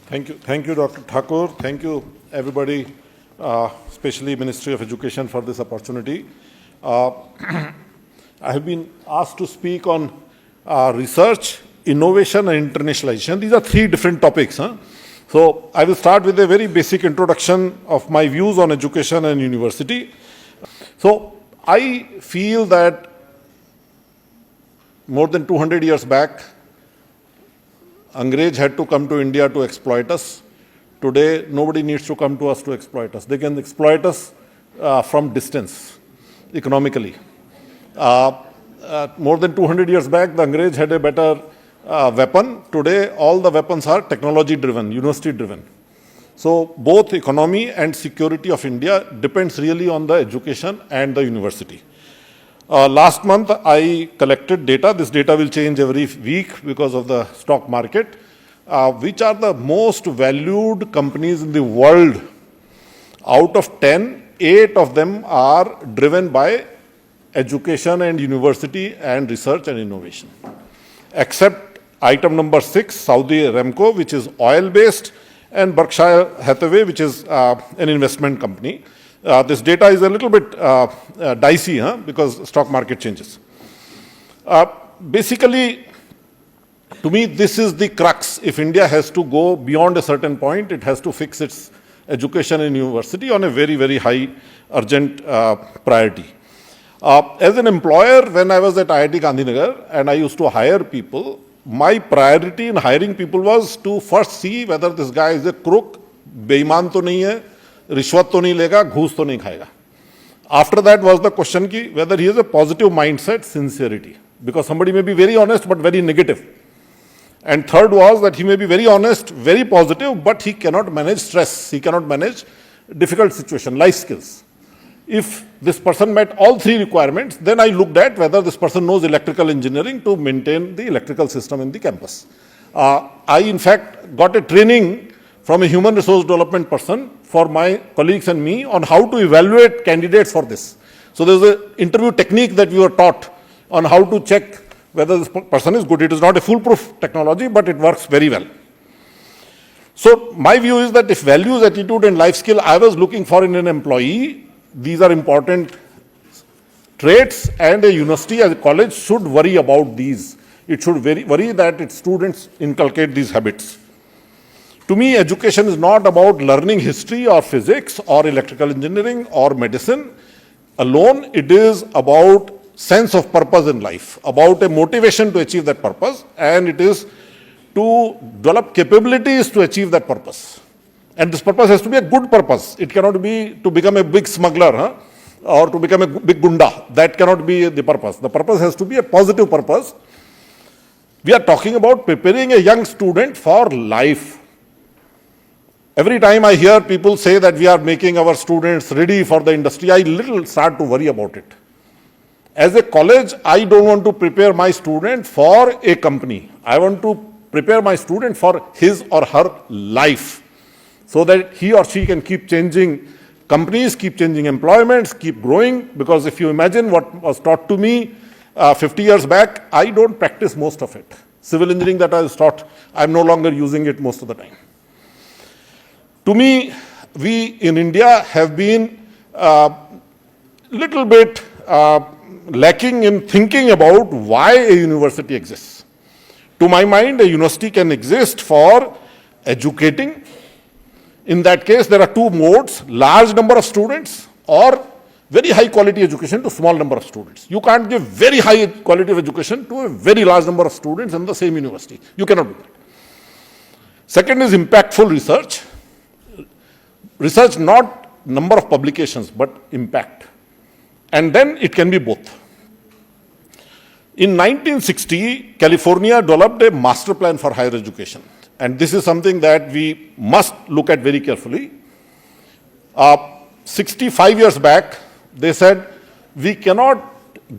Thank you, Dr. Thakur. Thank you, everybody, especially Ministry of Education, for this opportunity. I have been asked to speak on research, innovation, and internationalization. These are three different topics. So I will start with a very basic introduction of my views on education and university. So I feel that more than 200 years back, Angrez had to come to India to exploit us. Today, nobody needs to come to us to exploit us. They can exploit us from distance, economically. More than 200 years back, the Angrez had a better weapon. Today, all the weapons are technology-driven, university-driven. So both economy and security of India depends really on the education and the university. Last month, I collected data. This data will change every week because of the stock market. Which are the most valued companies in the world? Out of 10, 8 of them are driven by education and university and research and innovation. Except item number 6, Saudi Aramco, which is oil-based, and Berkshire Hathaway, which is an investment company. This data is a little bit dicey because stock market changes. Basically, to me, this is the crux. If India has to go beyond a certain point, it has to fix its education and university on a very, very high, urgent priority. As an employer, when I was at IIT Gandhinagar and I used to hire people, my priority in hiring people was to first see whether this guy is a crook, beiman to nahi hai, rishwat to nahi lega, ghoos to nahi khayega. After that was the question ki whether he has a positive mindset, sincerity. Because somebody may be very honest but very negative. And third was that he may be very honest, very positive, but he cannot manage stress. He cannot manage difficult situation, life skills. If this person met all three requirements, then I looked at whether this person knows electrical engineering to maintain the electrical system in the campus. I, in fact, got a training from a human resource development person for my colleagues and me on how to evaluate candidates for this. So there's an interview technique that we were taught on how to check whether this person is good. It is not a foolproof technology, but it works very well. So my view is that if values, attitude, and life skill I was looking for in an employee, these are important traits, and a university as a college should worry about these. It should worry that its students inculcate these habits. To me, education is not about learning history or physics or electrical engineering or medicine alone. It is about sense of purpose in life, about a motivation to achieve that purpose, and it is to develop capabilities to achieve that purpose. And this purpose has to be a good purpose. It cannot be to become a big smuggler or to become a big gunda. That cannot be the purpose. The purpose has to be a positive purpose. We are talking about preparing a young student for life. Every time I hear people say that we are making our students ready for the industry, I little start to worry about it. As a college, I don't want to prepare my student for a company. I want to prepare my student for his or her life, so that he or she can keep changing companies, keep changing employments, keep growing. Because if you imagine what was taught to me 50 years back, I don't practice most of it. Civil engineering that I was taught, I'm no longer using it most of the time. To me, we in India have been little bit lacking in thinking about why a university exists. To my mind, a university can exist for educating. In that case, there are two modes: large number of students or very high quality education to small number of students. You can't give very high quality of education to a very large number of students in the same university. You cannot do that. Second is impactful research. Research, not number of publications, but impact. And then it can be both. In 1960, California developed a master plan for higher education. And this is something that we must look at very carefully. 65 years back, they said, we cannot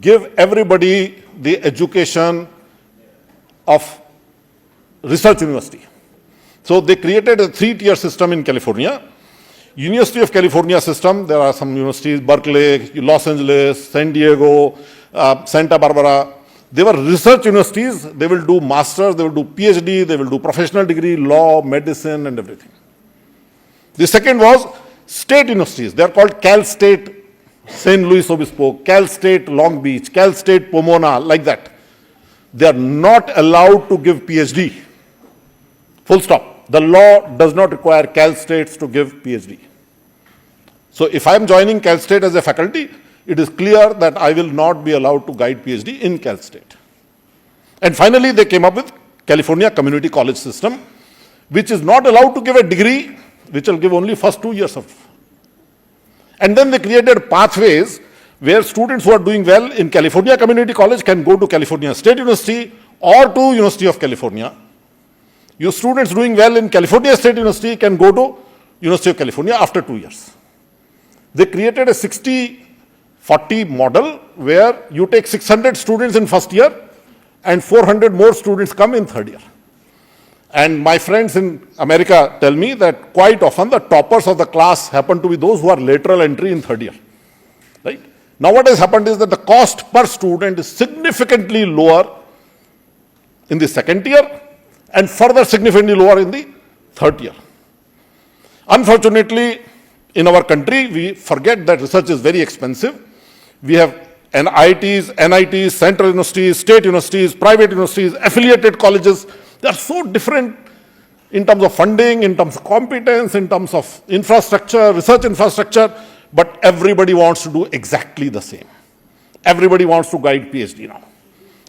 give everybody the education of research university. So they created a 3-tier system in California. University of California system, there are some universities, Berkeley, Los Angeles, San Diego, Santa Barbara. They were research universities. They will do masters, they will do PhD, they will do professional degree, law, medicine, and everything. The second was state universities. They are called Cal State St. Louis Obispo, Cal State Long Beach, Cal State Pomona, like that. They are not allowed to give PhD. Full stop. The law does not require Cal States to give PhD. So if I am joining Cal State as a faculty, it is clear that I will not be allowed to guide PhD in Cal State. And finally, they came up with California Community College System, which is not allowed to give a degree, which will give only first 2 years of. And then they created pathways where students who are doing well in California Community College can go to California State University or to University of California. Your students doing well in California State University can go to University of California after 2 years. They created a 60-40 model where you take 600 students in first year and 400 more students come in third year. And my friends in America tell me that quite often the toppers of the class happen to be those who are lateral entry in third year. Right? Now what has happened is that the cost per student is significantly lower in the second year and further significantly lower in the third year. Unfortunately, in our country, we forget that research is very expensive. We have NITs, NITs, central universities, state universities, private universities, affiliated colleges. They are so different in terms of funding, in terms of competence, in terms of infrastructure, research infrastructure, but everybody wants to do exactly the same. Everybody wants to guide PhD now,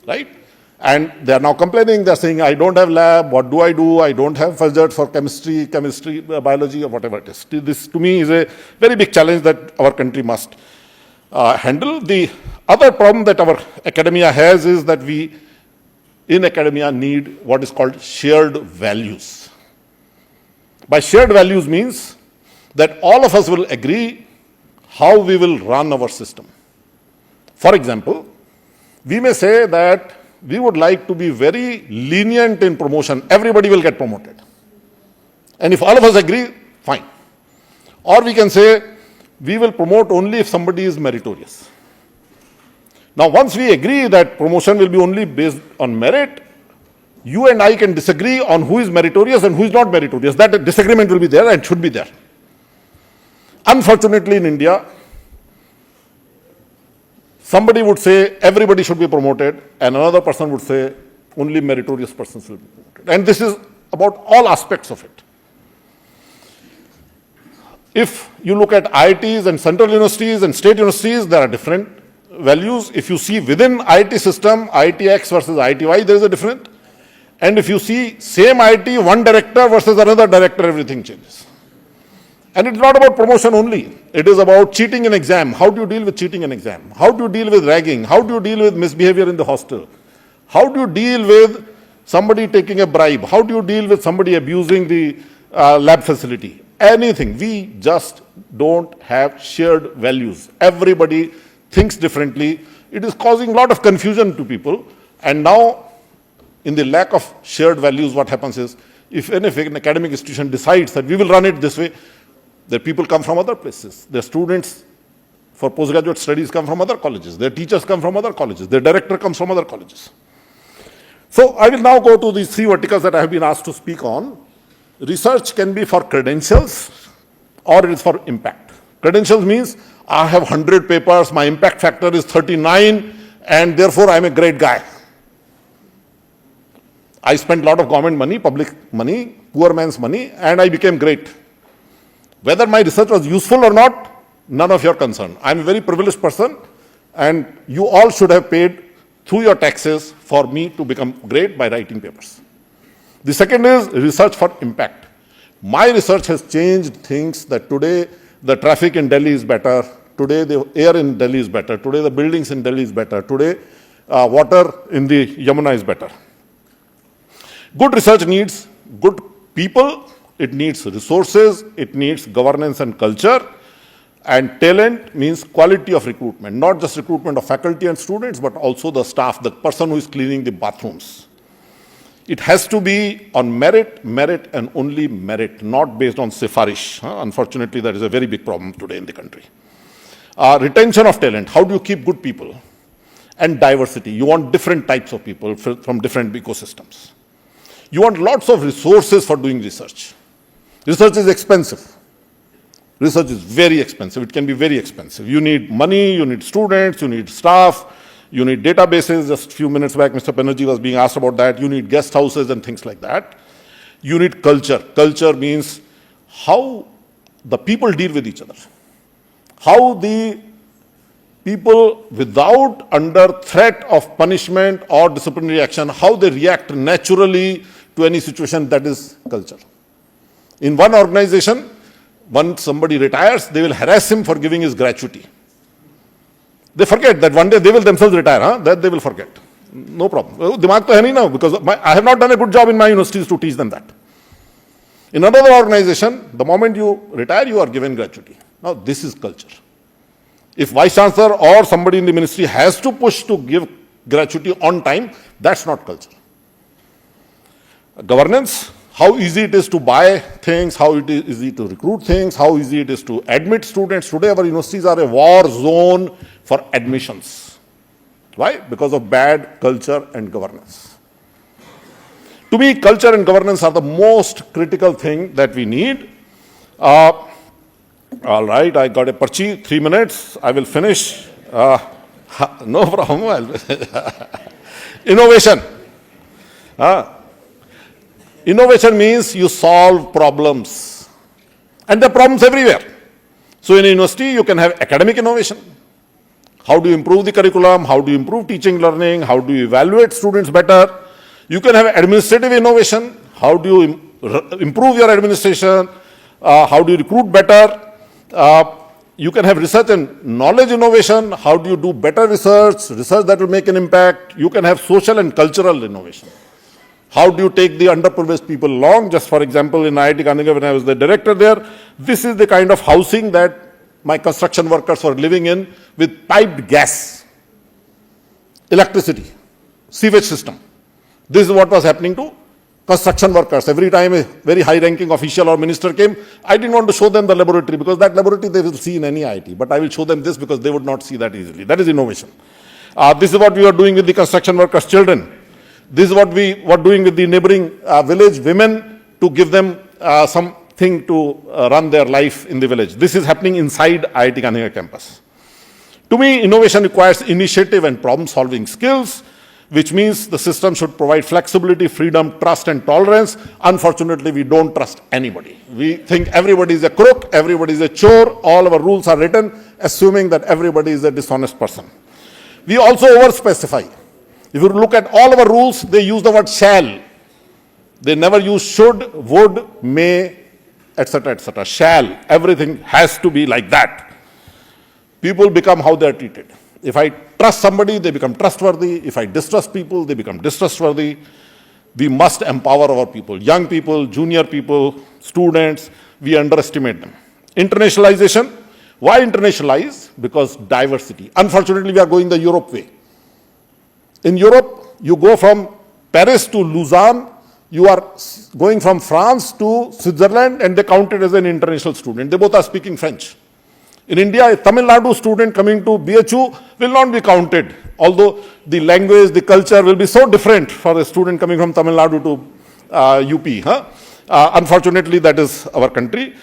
right? And they are now complaining, they are saying, I don't have lab, what do? I don't have budget for chemistry, biology, or whatever it is. This to me is a very big challenge that our country must handle. The other problem that our academia has is that we, in academia, need what is called shared values. By shared values means that all of us will agree how we will run our system. For example, we may say that we would like to be very lenient in promotion. Everybody will get promoted. And if all of us agree, fine. Or we can say, we will promote only if somebody is meritorious. Now, once we agree that promotion will be only based on merit, you and I can disagree on who is meritorious and who is not meritorious. That disagreement will be there and should be there. Unfortunately, in India, somebody would say everybody should be promoted, and another person would say only meritorious persons will be promoted. And this is about all aspects of it. If you look at IITs and central universities and state universities, there are different values. If you see within IIT system, IITX versus IITY, there is a difference. And if you see same IIT, one director versus another director, everything changes. And it's not about promotion only. It is about cheating in exam. How do you deal with cheating in exam? How do you deal with ragging? How do you deal with misbehavior in the hostel? How do you deal with somebody taking a bribe? How do you deal with somebody abusing the lab facility? Anything. We just don't have shared values. Everybody thinks differently. It is causing a lot of confusion to people. And now, in the lack of shared values, what happens is, if an academic institution decides that we will run it this way, their people come from other places. Their students for postgraduate studies come from other colleges. Their teachers come from other colleges. Their director comes from other colleges. So I will now go to these three verticals that I have been asked to speak on. Research can be for credentials or it is for impact. Credentials means I have 100 papers, my impact factor is 39, and therefore I am a great guy. I spent a lot of government money, public money, poor man's money, and I became great. Whether my research was useful or not, none of your concern. I'm a very privileged person, and you all should have paid through your taxes for me to become great by writing papers. The second is research for impact. My research has changed things that today the traffic in Delhi is better, today the air in Delhi is better, today the buildings in Delhi is better, today water in the Yamuna is better. Good research needs good people. It needs resources, it needs governance and culture, and talent means quality of recruitment, not just recruitment of faculty and students, but also the staff, the person who is cleaning the bathrooms. It has to be on merit, merit and only merit, not based on sifarish. Unfortunately, that is a very big problem today in the country. Retention of talent, how do you keep good people? and diversity. You want different types of people from different ecosystems. You want lots of resources for doing research. Research is expensive. Research is very expensive. It can be very expensive. You need money, you need students, you need staff, you need databases. Just a few minutes back, Mr. Banerjee was being asked about that. You need guest houses and things like that. You need culture. Culture means how the people deal with each other. How the people, without under threat of punishment or disciplinary action, how they react naturally to any situation. That is culture. In one organization, once somebody retires, they will harass him for giving his gratuity. They forget that one day they will themselves retire. That they will forget. No problem. Dimag to hai nahi now, because I have not done a good job in my universities to teach them that. In another organization, the moment you retire, you are given gratuity. Now, this is culture. If Vice Chancellor or somebody in the ministry has to push to give gratuity on time, that's not culture. Governance, how easy it is to buy things, how it is easy to recruit things, how easy it is to admit students. Today, our universities are a war zone for admissions. Why? Because of bad culture and governance. To me, culture and governance are the most critical thing that we need. All right, I got a parchi, 3 minutes. I will finish. No problem. Innovation. Innovation means you solve problems. And there are problems everywhere. So in a university, you can have academic innovation. How do you improve the curriculum? How do you improve teaching, learning? How do you evaluate students better? You can have administrative innovation. How do you improve your administration? How do you recruit better? You can have research and knowledge innovation. How do you do better research that will make an impact? You can have social and cultural innovation. How do you take the underprivileged people along? Just for example, in IIT Gandhinagar, when I was the director there, this is the kind of housing that my construction workers were living in, with piped gas, electricity, sewage system. This is what was happening to construction workers. Every time a very high-ranking official or minister came, I didn't want to show them the laboratory, because that laboratory they will see in any IIT. But I will show them this because they would not see that easily. That is innovation. This is what we are doing with the construction workers' children. This is what we were doing with the neighboring village women, to give them something to run their life in the village. This is happening inside IIT Gandhinagar campus. To me, innovation requires initiative and problem-solving skills, which means the system should provide flexibility, freedom, trust, and tolerance. Unfortunately, we don't trust anybody. We think everybody is a crook, everybody is a chore, all our rules are written, assuming that everybody is a dishonest person. We also over-specify. If you look at all our rules, they use the word shall. They never use should, would, may, etc., etc. Shall. Everything has to be like that. People become how they are treated. If I trust somebody, they become trustworthy. If I distrust people, they become distrustworthy. We must empower our people. Young people, junior people, students, we underestimate them. Internationalization. Why internationalize? Because diversity. Unfortunately, we are going the Europe way. In Europe, you go from Paris to Lausanne, you are going from France to Switzerland, and they count it as an international student. They both are speaking French. In India, a Tamil Nadu student coming to BHU will not be counted, although the language, the culture will be so different for a student coming from Tamil Nadu to UP. Unfortunately, that is our country.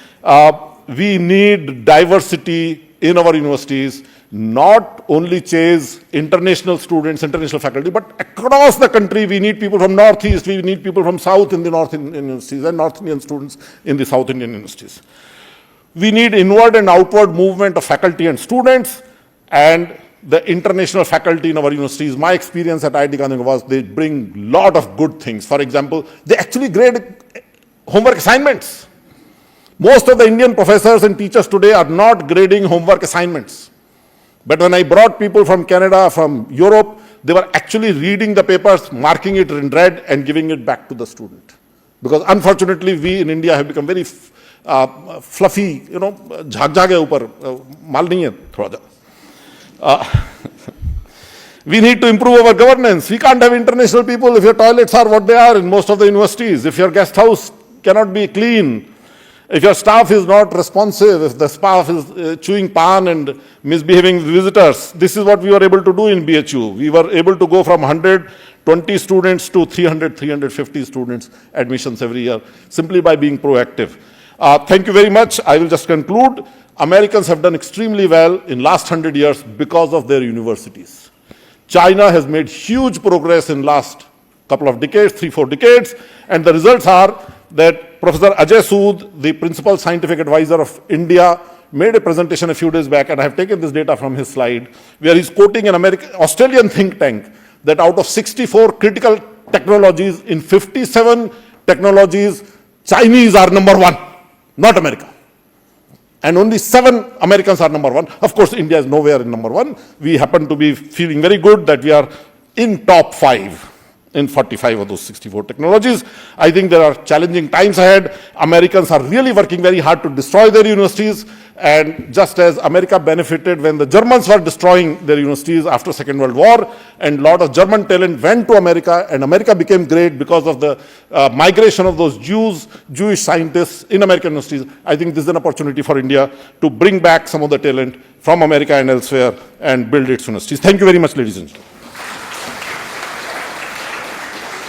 We need diversity in our universities, not only chase international students, international faculty, but across the country. We need people from Northeast, we need people from South in the North Indian universities, and North Indian students in the South Indian universities. We need inward and outward movement of faculty and students, and the international faculty in our universities. My experience at IIT Gandhinagar was they bring a lot of good things. For example, they actually grade homework assignments. Most of the Indian professors and teachers today are not grading homework assignments. But when I brought people from Canada, from Europe, they were actually reading the papers, marking it in red, and giving it back to the student. Because unfortunately, we in India have become very fluffy, jhag hai upar, mal nahi hai thoda. We need to improve our governance. We can't have international people if your toilets are what they are in most of the universities, if your guest house cannot be clean. If your staff is not responsive, if the staff is chewing pan and misbehaving with visitors, this is what we were able to do in BHU. We were able to go from 120 students to 300, 350 students admissions every year, simply by being proactive. Thank you very much. I will just conclude. Americans have done extremely well in last 100 years because of their universities. China has made huge progress in last couple of decades, 3-4 decades, and the results are that Professor Ajay Sood, the principal scientific advisor of India, made a presentation a few days back, and I have taken this data from his slide, where he's quoting an Australian think tank that out of 64 critical technologies, in 57 technologies, Chinese are number one, not America. And only 7 Americans are number one. Of course, India is nowhere in number one. We happen to be feeling very good that we are in top 5 in 45 of those 64 technologies. I think there are challenging times ahead. Americans are really working very hard to destroy their universities. And just as America benefited when the Germans were destroying their universities after Second World War, and a lot of German talent went to America, and America became great because of the migration of those Jewish scientists in American universities. I think this is an opportunity for India to bring back some of the talent from America and elsewhere and build its universities. Thank you very much, ladies and gentlemen.